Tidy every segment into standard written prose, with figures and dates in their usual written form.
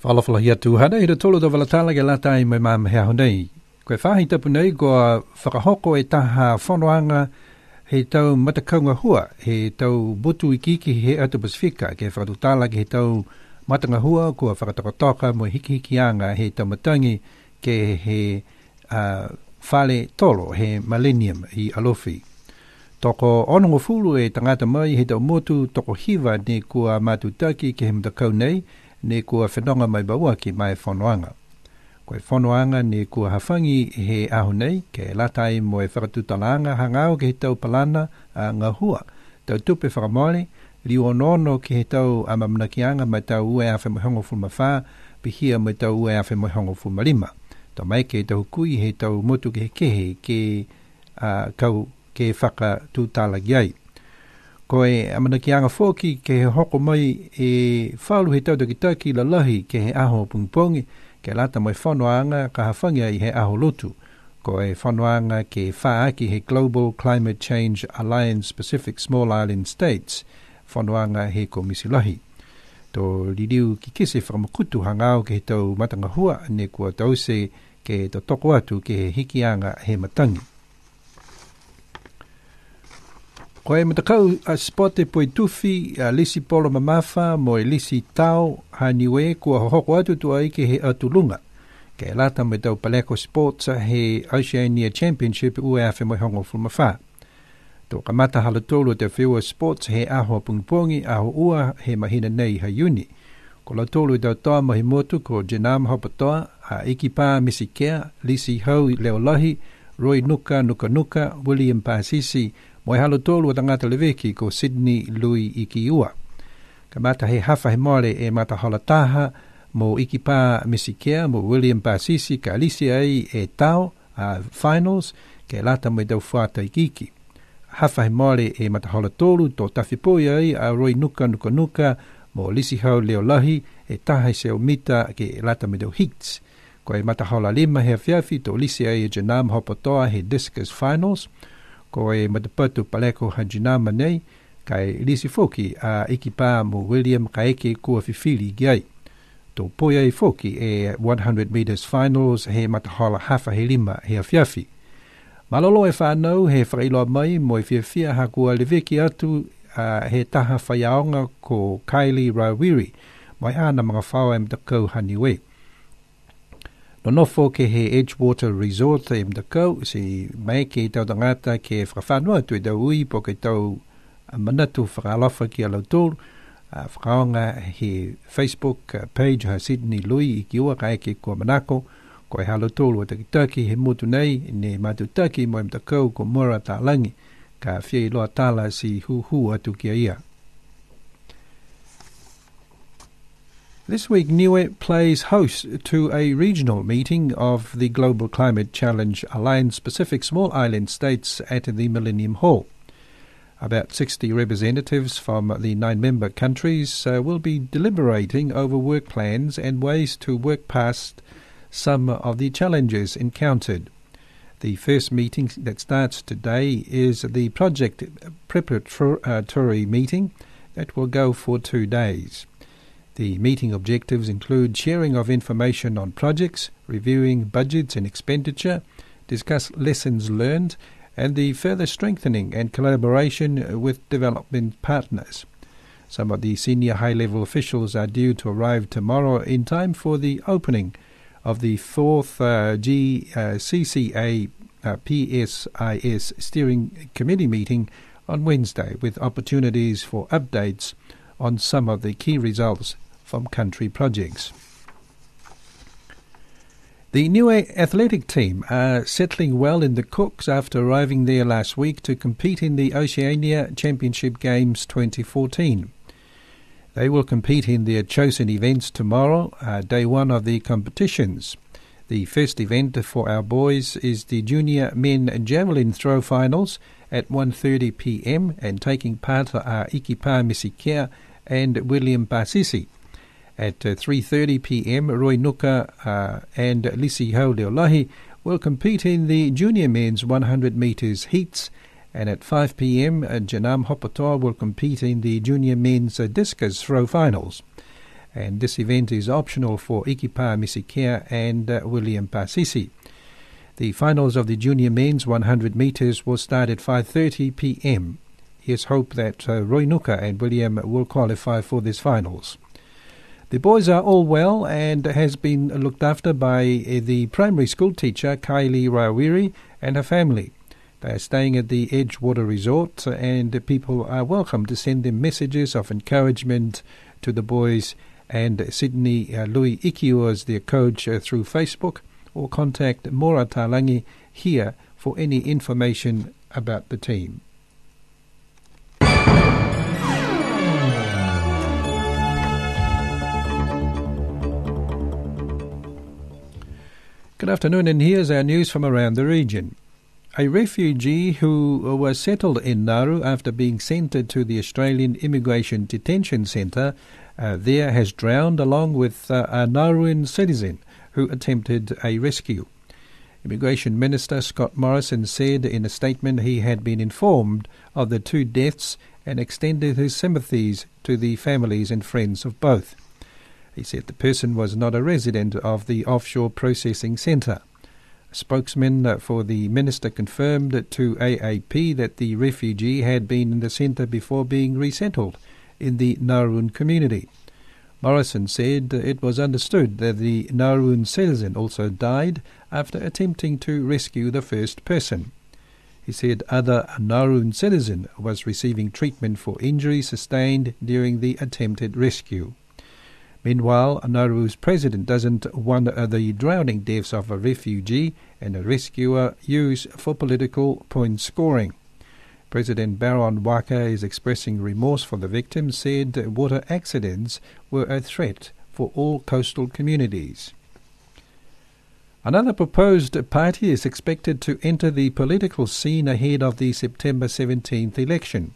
Whalawhala hia tūhana, hira tolo da walatala ke lata I mai mama hea honei. Koe whahi tapu nei, koa whakahoko e taha whanoanga he tau matakaunga hua, he tau butu I kiki he atu Pasifika, ke whakatutala ke he tau matanga hua, koa whakatokatoka mo hiki he tau matangi ke he whale tolo, he millennium I alofi. Toko onongo fulu e tangata mai he tau motu toko hiva ne kua matutaki ke he matakau nei, ne kua whenonga mai baua ki mai whanoanga. Koe whanoanga ne kua hawhangi he aho nei, ke latai mo e whakatutalanga hangau ke he tau palana a ngā hua. Tau tupe whakamole, rionono ki he tau amamnakianga mai tau ue a whemahongo fulmawha, pihia mai tau ue a whemahongo fulmarima. Tau mai ke tau kui he tau motu ke he kehe ke kau ke whakatutala giai. Koe amanakianga fōki ke he hoko mai e whalu he tautakitaki la lahi ke he aho pungpongi ke lata mai whanoanga ka hawhangia I he aho lotu. Koe whanoanga ke whaaki he Global Climate Change Alliance Pacific Small Island States whanoanga he komisi lahi. Tō ririu ki kise whakamakutu hangau ke he tau matanga hua ne kua tause ke to toko atu ke he hikianga he matangi. Koe matakau a spote po tufi a lisi polo mamafa mo e lisi tau ha niue kua hoko atu tua ike he atulunga. Ke lata me tau Paleko Sports he Oceania Championship ue a whemoi hongo fulmawha. Tō kamata halatolo te whiua sports he aho pungpongi aho ua he mahina nei ha uni. Ko la tolu tau toa mahi motu ko Janam Hopatoa a Ikipa Misikea, Lisi Hau Leolahi, Roy Nuka, William Pasisi, mo e halo tolu o tangata leweki ko Sydney Lui Ikiua. Ka mata he hafa he mole e mata halataha mo Ikipa Misikea mo William Pasisi ka alisi ai e tau finals ke lata mo dau whata ikiki. Hafa he mole e mata halatolu to tawhipoi ai a Roy Nuka mo Lisi Hau Leolahi e taha se o mita ke lata mo dau hits. Ko e mata hala lima he fiafi to lisi ai e Janam Hopatoa he discus finals. Ko e matapatu Paleko Hajinama nei, kai lisi foki a Ikipa mo William Kaeke kua fifili giai. Tō poia e foki e 100 meters finals he matahala hafa he lima he afiafi. Malolo e whanau he whakailoa mai mo e fiafia ha kua leveki atu he taha whaiaonga ko Kylie Rawiri, mai ana mga whaua e mtakau haniwe. No nofo ke he Edgewater Resort e mtakau, si mai ke tau tangata ke whakawhanua tu e tau ui po ke tau manatu whakalofa ki alautol, whakaonga he Facebook page ha Sydney Lui I kiua ka eke kua manako, ko e halautol o takitaki he motu nei, ne matutaki mo e mtakau ko mora ta langi, ka whia I loa tala si hu atu kia ia. This week, Niue plays host to a regional meeting of the Global Climate Challenge Alliance Pacific Small Island States at the Millennium Hall. About 60 representatives from the 9 member countries will be deliberating over work plans and ways to work past some of the challenges encountered. The first meeting that starts today is the project preparatory meeting that will go for 2 days. The meeting objectives include sharing of information on projects, reviewing budgets and expenditure, discuss lessons learned, and the further strengthening and collaboration with development partners. Some of the senior high-level officials are due to arrive tomorrow in time for the opening of the 4th GCCA PSIS Steering Committee meeting on Wednesday, with opportunities for updates on some of the key results from country projects. The Niue athletic team are settling well in the Cooks after arriving there last week to compete in the Oceania Championship Games 2014. They will compete in their chosen events tomorrow, day one of the competitions. The first event for our boys is the junior men javelin throw finals at 1:30 p.m. and taking part are Ikipa Misikea and William Pasisi. At 3:30 p.m, Roy Nuka and Lisi Hau Leolahi will compete in the junior men's 100 metres heats, and at 5 p.m, Janam Hopatoa will compete in the junior men's discus throw finals. and this event is optional for Ikipa Misikea and William Pasisi. The finals of the junior men's 100 metres will start at 5:30 p.m. Here's hope that Roy Nuka and William will qualify for these finals. The boys are all well and has been looked after by the primary school teacher Kylie Rawiri and her family. They are staying at the Edgewater Resort, and people are welcome to send them messages of encouragement to the boys, and Sydney Louis Ikiu is their coach through Facebook, or contact Mora Talangi here for any information about the team. Good afternoon, and here's our news from around the region. A refugee who was settled in Nauru after being sent to the Australian Immigration Detention Centre there has drowned, along with a Nauruan citizen who attempted a rescue. Immigration Minister Scott Morrison said in a statement he had been informed of the two deaths and extended his sympathies to the families and friends of both. He said the person was not a resident of the offshore processing centre. A spokesman for the minister confirmed to AAP that the refugee had been in the centre before being resettled in the Nauruan community. Morrison said it was understood that the Nauruan citizen also died after attempting to rescue the first person. He said other Nauruan citizen was receiving treatment for injuries sustained during the attempted rescue. Meanwhile, Nauru's president doesn't want the drowning deaths of a refugee and a rescuer used for political point scoring. President Baron Waka is expressing remorse for the victims, said water accidents were a threat for all coastal communities. Another proposed party is expected to enter the political scene ahead of the September 17th election.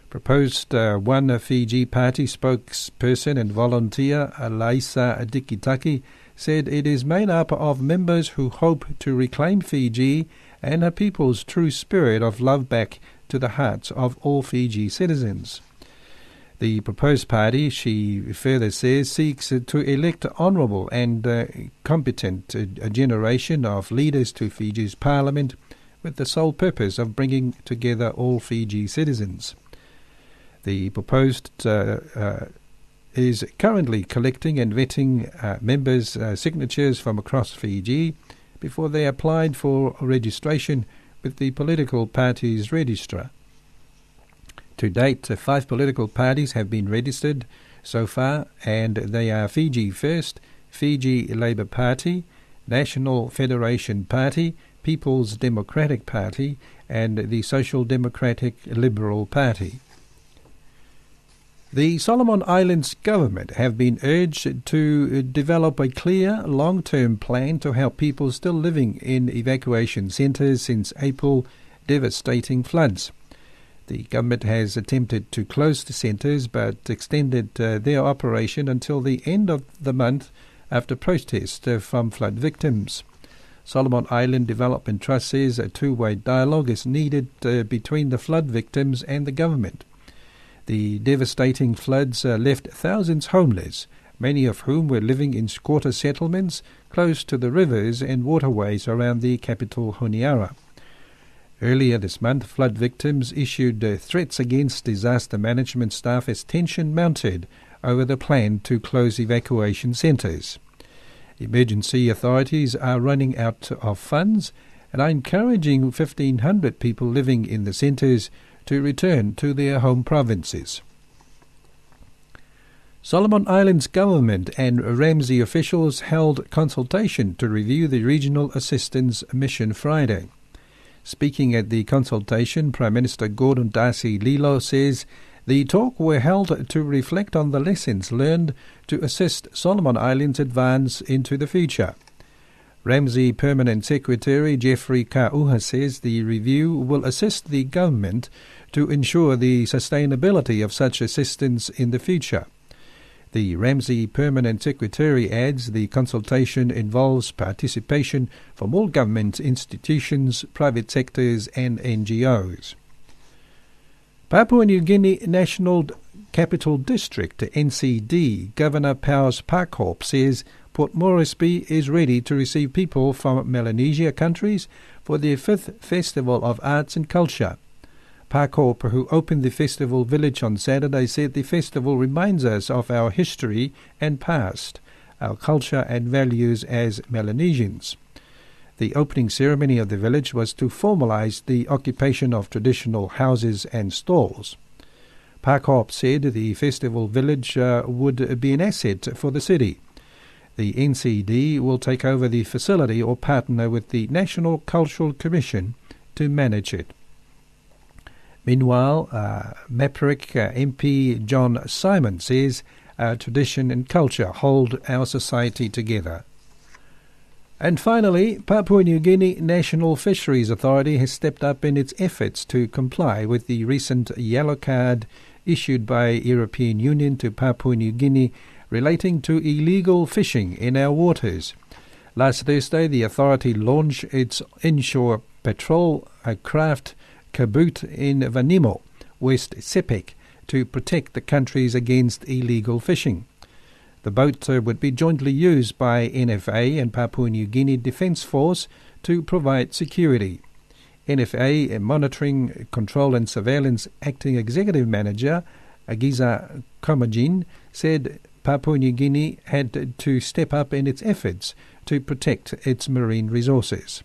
Proposed One Fiji Party spokesperson and volunteer Laisa Dikitaki said it is made up of members who hope to reclaim Fiji and her people's true spirit of love back to the hearts of all Fiji citizens. The proposed party, she further says, seeks to elect honourable and competent a generation of leaders to Fiji's parliament with the sole purpose of bringing together all Fiji citizens. The proposed is currently collecting and vetting members' signatures from across Fiji before they applied for registration with the political party's registrar. To date, 5 political parties have been registered so far, and they are Fiji First, Fiji Labour Party, National Federation Party, People's Democratic Party, and the Social Democratic Liberal Party. The Solomon Islands government have been urged to develop a clear, long-term plan to help people still living in evacuation centres since April devastating floods. The government has attempted to close the centres but extended their operation until the end of the month after protests from flood victims. Solomon Island Development Trust says a two-way dialogue is needed between the flood victims and the government. The devastating floods left thousands homeless, many of whom were living in squatter settlements close to the rivers and waterways around the capital Honiara. Earlier this month, flood victims issued threats against disaster management staff as tension mounted over the plan to close evacuation centres. Emergency authorities are running out of funds and are encouraging 1,500 people living in the centres to return to their home provinces. Solomon Islands government and Ramsey officials held consultation to review the regional assistance mission Friday. Speaking at the consultation, Prime Minister Gordon Darcy Lilo says the talk were held to reflect on the lessons learned to assist Solomon Islands advance into the future. Ramsey Permanent Secretary Jeffrey Kauha says the review will assist the government to ensure the sustainability of such assistance in the future. The Ramsey Permanent Secretary adds the consultation involves participation from all government institutions, private sectors and NGOs. Papua New Guinea National Capital District NCD Governor Powers Parkhorp says Port Moresby is ready to receive people from Melanesia countries for their 5th Festival of Arts and Culture. Parkhorp, who opened the festival village on Saturday, said the festival reminds us of our history and past, our culture and values as Melanesians. The opening ceremony of the village was to formalise the occupation of traditional houses and stalls. Parkhorp said the festival village would be an asset for the city. The NCD will take over the facility or partner with the National Cultural Commission to manage it. Meanwhile, Maperick MP John Simon says our tradition and culture hold our society together. And finally, Papua New Guinea National Fisheries Authority has stepped up in its efforts to comply with the recent yellow card issued by European Union to Papua New Guinea relating to illegal fishing in our waters. Last Thursday, the authority launched its inshore patrol craft Kabut in Vanimo, West Sepik, to protect the countries against illegal fishing. The boat would be jointly used by NFA and Papua New Guinea Defence Force to provide security. NFA Monitoring, Control and Surveillance Acting Executive Manager Agiza Komajin said Papua New Guinea had to step up in its efforts to protect its marine resources.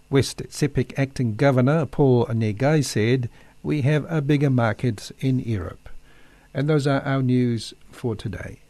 West Sepik Acting Governor Paul Negai said, "We have a bigger market in Europe." And those are our news for today.